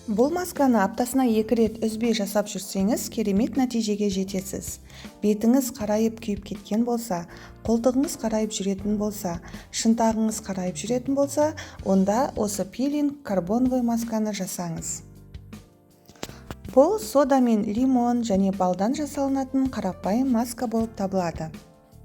Бұл масканы аптасына 2 рет үзбей жасап жүрсеңіз, керемет нәтижеге жетесіз. Бетіңіз қарайып күйіп кеткен болса, қолтығыңыз қарайып жүретін болса, шынтағыңыз қарайып жүретін болса, онда осы пилинг карбоновый масканы жасаңыз. Бұл сода мен лимон және балдан жасалынатын қарапайым маска болып табылады.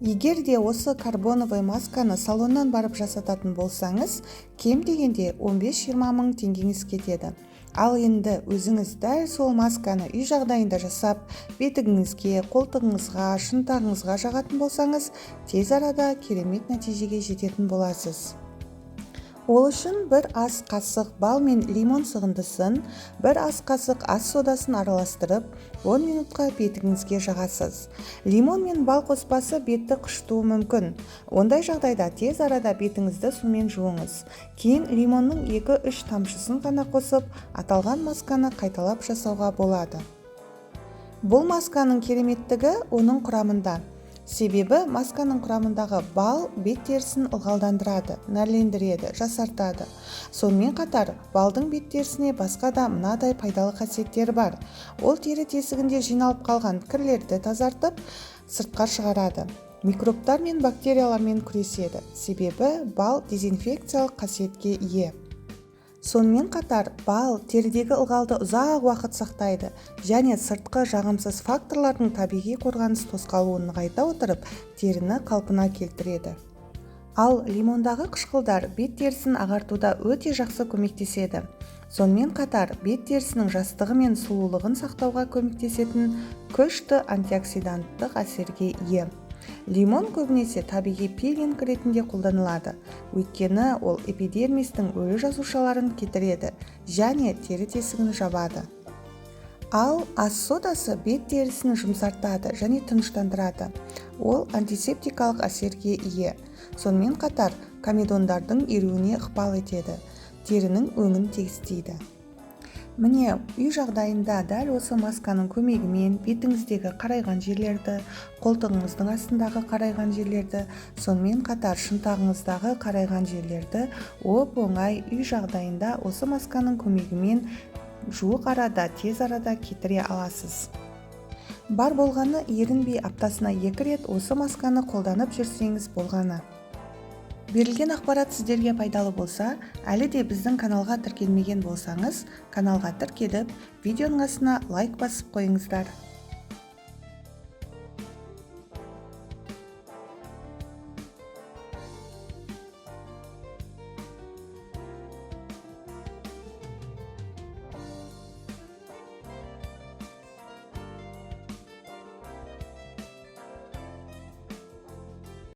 Егер де осы карбоновый масканы салоннан барып жасататын болсаңыз, кем дегенде 15-20 мың теңгеңіз кетеді. Ал енді өзіңіз дәл сол масканы үй жағдайында жасап, бетіңізге, қолтығыңызға, шынтағыңызға жағатын болсаңыз, тез арада керемет нәтижеге жететін боласыз. Ол үшін 1 ас қасық бал мен лимон сығындысын, 1 ас қасық ас содасын араластырып, 10 минутқа бетіңізге жағасыз. Лимон мен бал қоспасы бетті қышытуы мүмкін. Ондай жағдайда тез арада бетіңізді сумен жуыңыз. Кейін лимонның 2-3 тамшысын ғана қосып, аталған масканы қайталап жасауға болады. Бұл масканың кереметтігі оның құрамында. Себебі масканың құрамындағы бал бет терісін ылғалдандырады, нәрлендіреді, жасартады. Сонымен қатар, балдың бет терісіне басқа да мынадай пайдалы қасиеттері бар. Ол тері тесігінде жиналып қалған кірлерді тазартып, сыртқа шығарады. Микробтар мен бактериялармен күреседі. Себебі бал дезинфекциялық қасиетке ие. Сонымен қатар, бал терідегі ылғалды ұзақ уақыт сақтайды және сыртқы жағымсыз факторлардың табиғи қорғаныс тосқалуын нығайта отырып, теріні қалпына келтіреді. Ал лимондағы қышқылдар бет терісін ағартуда өте жақсы көмектеседі. Сонымен қатар, бет терісінің жастығы мен сұлулығын сақтауға көмектесетін күшті антиоксиданттық әсерге ие. Лимон көбінесе табиғи пилинг ретінде қолданылады, өйткені ол эпидермистің өлі жасушаларын кетіреді және тері тесігін жабады. Ал ас содасы бет терісін жұмсартады және тыныштандырады. Ол антисептикалық әсерге ие. Сонымен қатар, комедондардың еруіне ықпал етеді, терінің өңін тегістейді. Міне, үй жағдайында дәл осы масканың көмегімен бетіңіздегі қарайған жерлерді, қолтығыңыздың астындағы қарайған жерлерді, сонымен қатар шынтағыңыздағы қарайған жерлерді оп-оңай үй жағдайында осы масканың көмегімен жуық арада, тез арада кетіре аласыз. Бар болғаны ерінбей аптасына 2 рет осы масканы қолданып жүрсеңіз болғаны. Берілген ақпарат сіздерге пайдалы болса, әлі де біздің каналға тіркелмеген болсаңыз, каналға тіркеліп, видеоның астына лайк басып қойыңыздар.